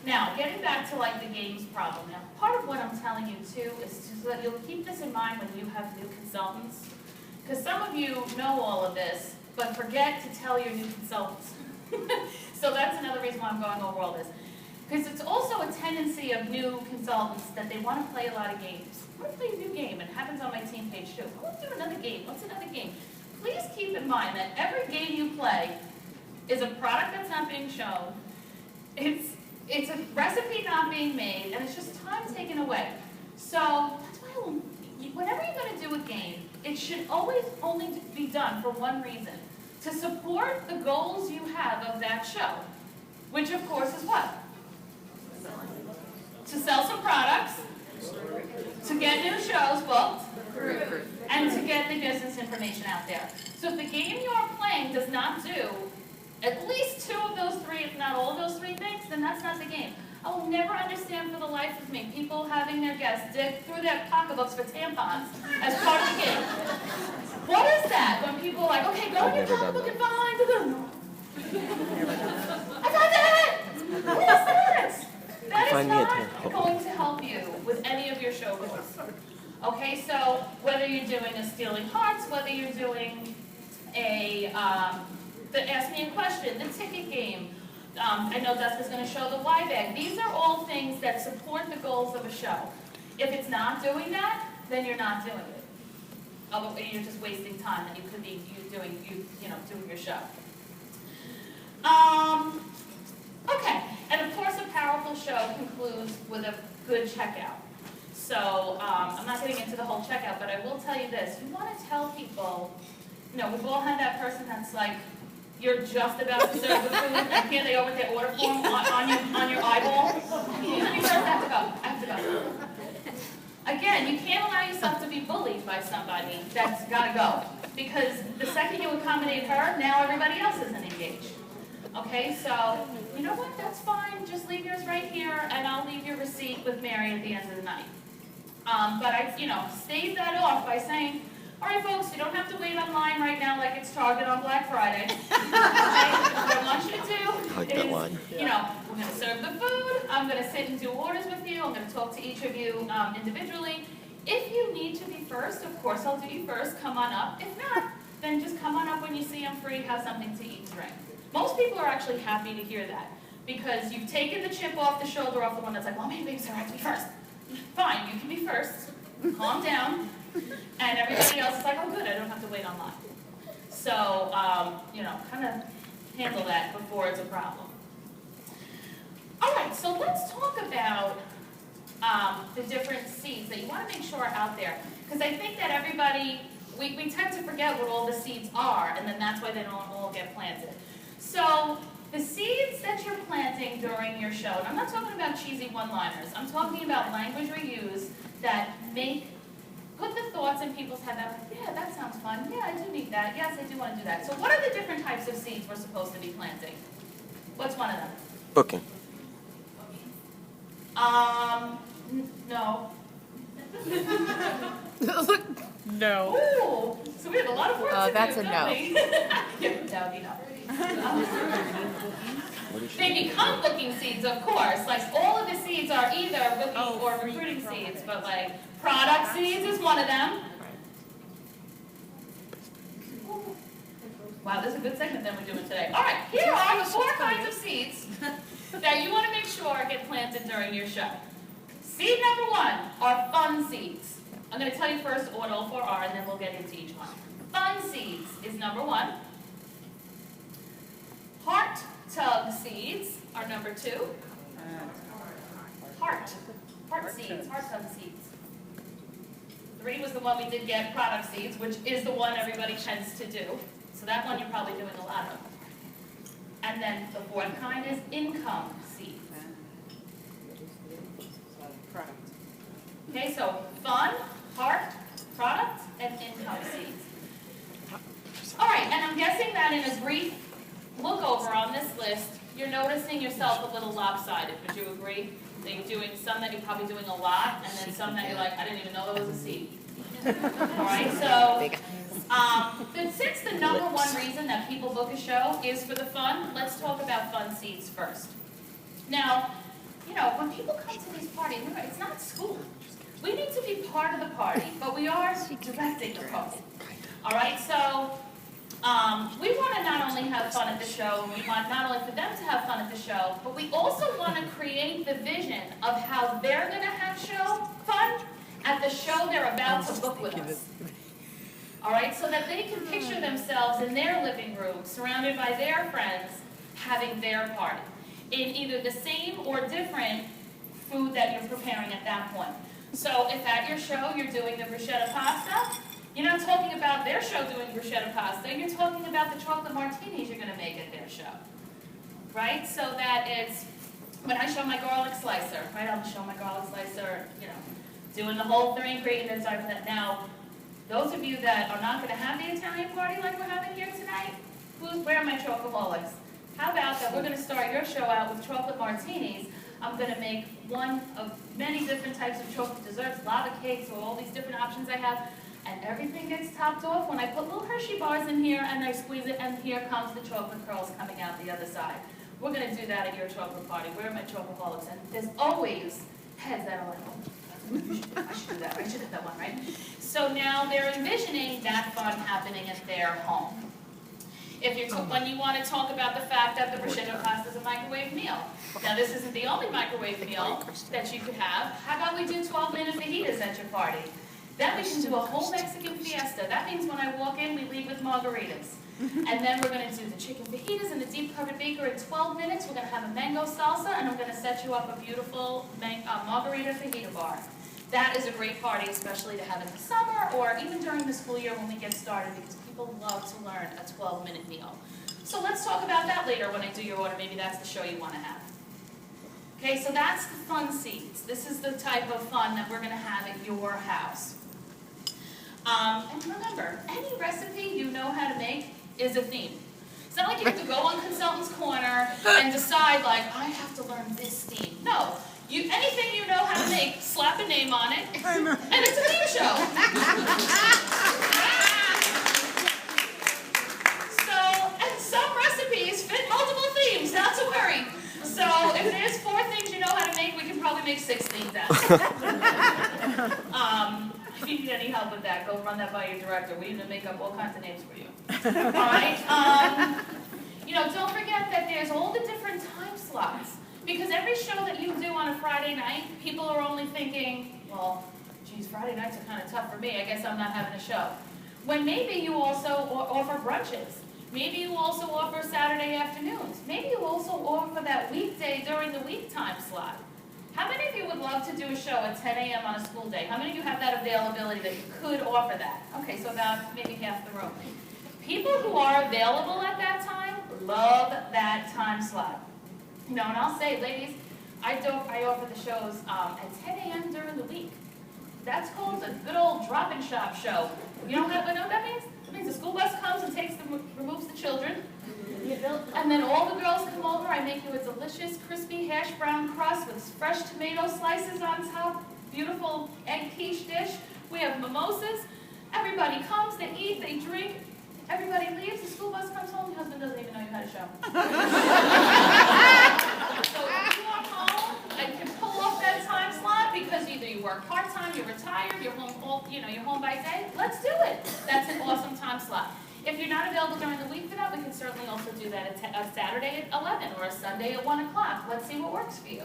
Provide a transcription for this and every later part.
Now, getting back to like the games problem. Now, part of what I'm telling you too is so that you'll keep this in mind when you have new consultants. Because some of you know all of this, but forget to tell your new consultants. So that's another reason why I'm going over all this. Because it's also a tendency of new consultants that they want to play a lot of games. I want to play a new game, and it happens on my team page too. I want to do another game. What's another game? Please keep in mind that every game you play is a product that's not being shown. It's a recipe not being made, and it's just time taken away. So that's why whenever you're going to do a game, it should always only be done for one reason: to support the goals you have of that show, which of course is what? To sell some products, to get new shows booked, and to get the business information out there. So if the game you are playing does not do at least two of those three, if not all of those three things, then that's not the game. I will never understand for the life of me people having their guests dig through their pocketbooks for tampons as part of the game. What is that? When people are like, okay, go in your pocketbook and find the... I found it! What is that? That is not going to help you with any of your show goals. Okay, so whether you're doing a Stealing Hearts, whether you're doing a the Ask Me a Question, the ticket game, I know Dustin's going to show the Y bag. These are all things that support the goals of a show. If it's not doing that, then you're not doing it. Otherwise, you're just wasting time that you could be doing your show. Okay, and of course a powerful show concludes with a good checkout. So I'm not getting into the whole checkout, but I will tell you this. You want to tell people, we've all had that person that's like, you're just about to serve the food, and here they go with their order form on your eyeball. You first have to go. I have to go. Again, you can't allow yourself to be bullied by somebody that's got to go. Because the second you accommodate her, now everybody else isn't engaged. Okay, so you know what? That's fine. Just leave yours right here, and I'll leave your receipt with Mary at the end of the night. But I, stave that off by saying, all right, folks, you don't have to wait online right now like it's Target on Black Friday. Okay? What I want you to do is, we're going to serve the food. I'm going to sit and do orders with you. I'm going to talk to each of you individually. If you need to be first, of course, I'll do you first. Come on up. If not, then just come on up when you see I'm free, have something to eat and drink. Most people are actually happy to hear that because you've taken the chip off the shoulder off the one that's like, well, maybe sir, I have to be first. Fine, you can be first. Calm down. And everybody else is like, oh, good, I don't have to wait online. So, kind of handle that before it's a problem. All right, so let's talk about the different seeds that you want to make sure are out there. Because I think that everybody, we tend to forget what all the seeds are, and then that's why they don't all get planted. So, the seeds that you're planting during your show, and I'm not talking about cheesy one-liners, I'm talking about language reuse that put the thoughts in people's head that, yeah, that sounds fun, yeah, I do need that, yes, I do want to do that. So what are the different types of seeds we're supposed to be planting? What's one of them? Booking. No. No. Ooh, so we have a lot of work to do, that's a don't no. we? Yeah, that would be no. They become booking seeds, of course. Like, all of the seeds are either booking or recruiting seeds, but like, product seeds is one of them. Wow, this is a good segment that we're doing today. All right, here are the 4 kinds of seeds that you want to make sure get planted during your show. Seed number 1 are fun seeds. I'm going to tell you first what all 4 are, and then we'll get into each one. Fun seeds is number 1. Heart tug seeds are number 2. Heart seeds, heart tug seeds. 3 was the one we did get, product seeds, which is the one everybody tends to do. So that one you're probably doing a lot of. And then the 4th kind is income seeds. Okay, so fun, heart, product, and income seeds. All right, and I'm guessing that in a brief look over on this list, you're noticing yourself a little lopsided. Would you agree? That you're doing some that you're probably doing a lot, and then some that you're like, I didn't even know there was a seed. All right, so since the number 1 reason that people book a show is for the fun, let's talk about fun seeds first. Now, you know, when people come to these parties, remember, it's not school. We need to be part of the party, but we are directing the party. All right, so we want to not only have fun at the show, and we want not only for them to have fun at the show, but we also want to create the vision of how they're going to have fun at the show they're about to book with us. All right, so that they can picture themselves in their living room, surrounded by their friends, having their party, in either the same or different food that you're preparing at that point. So if at your show you're doing the bruschetta pasta, you're not talking about their show doing bruschetta pasta, you're talking about the chocolate martinis you're going to make at their show. Right? So that it's, when I show my garlic slicer, right, I'll show my garlic slicer, you know, doing the whole thing, creating the design for that. Now, those of you that are not going to have the Italian party like we're having here tonight, where are my chocoholics? How about that we're going to start your show out with chocolate martinis. I'm going to make one of many different types of chocolate desserts, lava cakes, or all these different options I have, and everything gets topped off when I put little Hershey bars in here and I squeeze it, and here comes the chocolate curls coming out the other side. We're going to do that at your chocolate party. Where are my chocoholics? And there's always heads that are like, oh, I should do that. I should have that one, right? So now they're envisioning that fun happening at their home. If you're when you want to talk about the fact that the bruschetta pasta is a microwave meal. Now this isn't the only microwave meal that you could have. How about we do 12-minute fajitas at your party? Then we can do a whole Mexican fiesta. That means when I walk in, we leave with margaritas. And then we're going to do the chicken fajitas in the deep covered baker in 12 minutes. We're going to have a mango salsa, and I'm going to set you up a beautiful margarita fajita bar. That is a great party, especially to have in the summer or even during the school year when we get started, because people love to learn a 12-minute meal. So let's talk about that later when I do your order. Maybe that's the show you want to have. Okay, so that's the fun seeds. This is the type of fun that we're going to have at your house. And remember, any recipe you know how to make is a theme. It's not like you have to go on Consultant's Corner and decide, like, I have to learn this theme. No. Anything you know how to make, slap a name on it, and it's a theme show. So, and some recipes fit multiple themes, not to worry. So, if there's 4 things you know how to make, we can probably make 6 themes out of it. If you need any help with that, go run that by your director. We even make up all kinds of names for you. All right? You know, don't forget that there's all the different time slots. Because every show that you do on a Friday night, people are only thinking, well, geez, Friday nights are kind of tough for me. I guess I'm not having a show. When maybe you also offer brunches. Maybe you also offer Saturday afternoons. Maybe you also offer that weekday during the week time slot. How many of you would love to do a show at 10 a.m. on a school day? How many of you have that availability that you could offer that? Okay, so about maybe half the room. People who are available at that time love that time slot. You know, and I'll say, ladies, I offer the shows at 10 a.m. during the week. That's called a good old drop-in shop show. You know what that means? It means the school bus comes and removes the children. And then all the girls come over. I make you a delicious, crispy hash brown crust with fresh tomato slices on top. Beautiful egg quiche dish. We have mimosas. Everybody comes, they eat, they drink. Everybody leaves, the school bus comes home, your husband doesn't even know you had a show. So if you are home and can pull off that time slot because either you work part-time, you're retired, you're home by day, let's do it. That's an awesome time slot. If you're not available during the week for that, we can certainly also do that a Saturday at 11 or a Sunday at 1 o'clock. Let's see what works for you.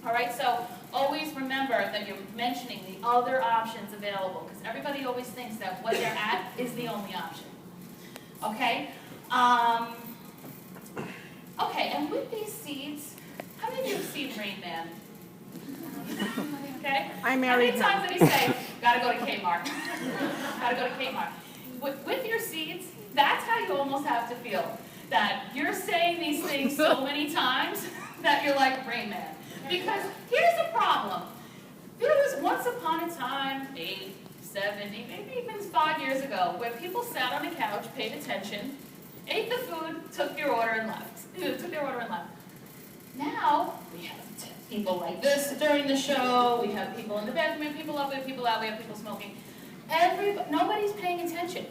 All right, so always remember that you're mentioning the other options available, because everybody always thinks that what they're at is the only option. Okay? Okay, and with these seeds, how many of you have seen Rain Man? Okay? I married him. How many times did he say, gotta go to Kmart? Gotta go to Kmart. With your seeds, that's how you almost have to feel. That you're saying these things so many times that you're like Rain Man. Because here's the problem. There was once upon a time, 8, 7, maybe even 5 years ago, where people sat on the couch, paid attention, ate the food, took their order and left. Now, we have people like this during the show, we have people in the bedroom, we have people up, we have people out, we have people smoking. Nobody's paying attention.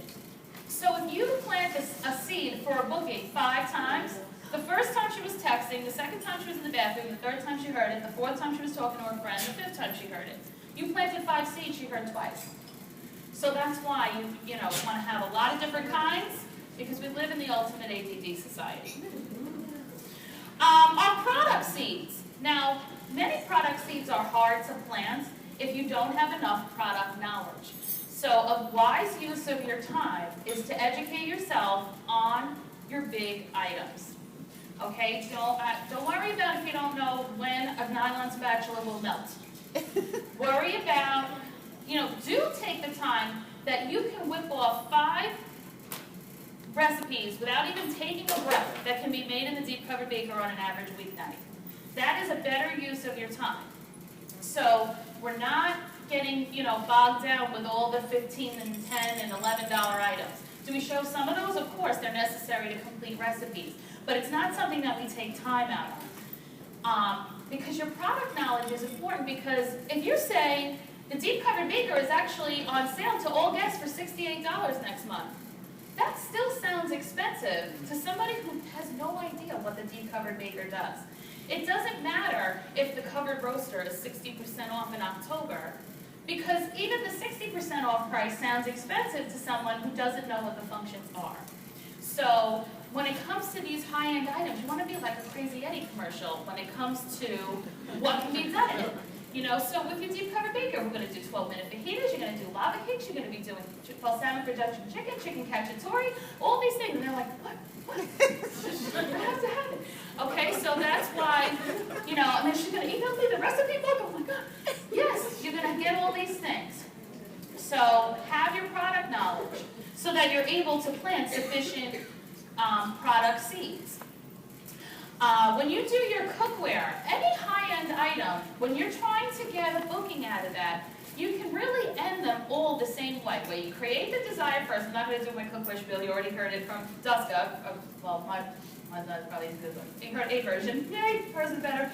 So if you plant a seed for a booking 5 times, The first time she was texting, the second time she was in the bathroom, the third time she heard it, the fourth time she was talking to her friend, the fifth time she heard it. You planted 5 seeds, she heard twice. So that's why you want to have a lot of different kinds, because we live in the ultimate ADD society. Our product seeds. Now, many product seeds are hard to plant if you don't have enough product knowledge. So a wise use of your time is to educate yourself on your big items. Okay, don't worry about if you don't know when a nylon spatula will melt. Worry about, do take the time that you can whip off 5 recipes without even taking a breath that can be made in the deep covered baker on an average weeknight. That is a better use of your time. So we're not getting, bogged down with all the $15 and $10 and $11 items. Do we show some of those? Of course, they're necessary to complete recipes. But it's not something that we take time out of. Because your product knowledge is important, because if you're saying the deep covered baker is actually on sale to all guests for $68 next month, that still sounds expensive to somebody who has no idea what the deep covered baker does. It doesn't matter if the covered roaster is 60% off in October, because even the 60% off price sounds expensive to someone who doesn't know what the functions are. So when it comes to these high-end items, you want to be like a Crazy Eddie commercial when it comes to what can be done in it. So with your deep covered baker, we're going to do 12-minute fajitas, you're going to do lava cakes, you're going to be doing balsamic production chicken cacciatore, all these things. And they're like, what? I have to have it. Okay, so that's why, and then she's going to email me the recipe book. Oh my God. Yes, you're going to get all these things. So have your product knowledge so that you're able to plant sufficient product seeds. When you do your cookware, any high-end item, when you're trying to get a booking out of that, you can really end them all the same way. Where you create the desire first. I'm not going to do my cookware spiel. You already heard it from Duska. Well, mine's not probably a good one. You heard a version. Yay, hers is better.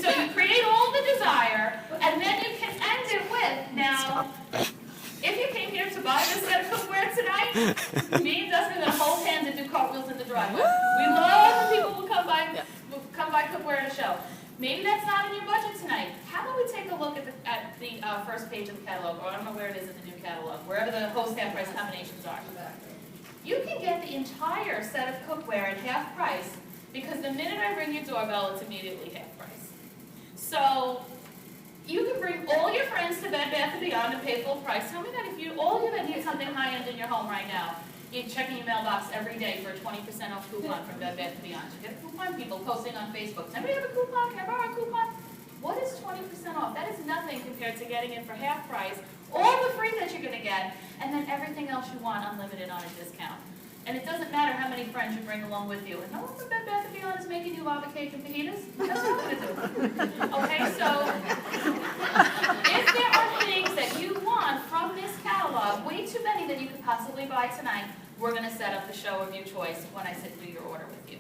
So you create all the desire, and then you can end it with, now, if you came here to buy this set of cookware tonight, me and Dustin are going to hold hands and do cartwheels in the driveway. We love when people will come by cookware at a show. Maybe that's not in your budget tonight. How about we take a look at the first page of the catalog, or I don't know where it is in the new catalog, wherever the host half price combinations are. You can get the entire set of cookware at half price, because the minute I ring your doorbell, it's immediately half price. So you can bring all your friends to Bed Bath & Beyond and pay full price. Tell me that if all of you that need something high-end in your home right now, you're checking your mailbox every day for a 20% off coupon from Bed Bath & Beyond. You get a coupon, people posting on Facebook. Does anybody have a coupon? Can I borrow a coupon? What is 20% off? That is nothing compared to getting it for half price, all the free that you're going to get, and then everything else you want unlimited on a discount. And it doesn't matter how many friends you bring along with you. And no one from Bed Bath & Beyond is making you lava cake and fajitas. That's what I'm going to do. Okay, so if there are things that you want from this catalog, way too many that you could possibly buy tonight, we're going to set up the show of your choice when I sit through your order with you.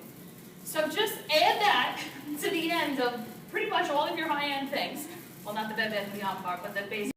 So just add that to the end of pretty much all of your high-end things. Well, not the Bed Bath & Beyond part, but the basic.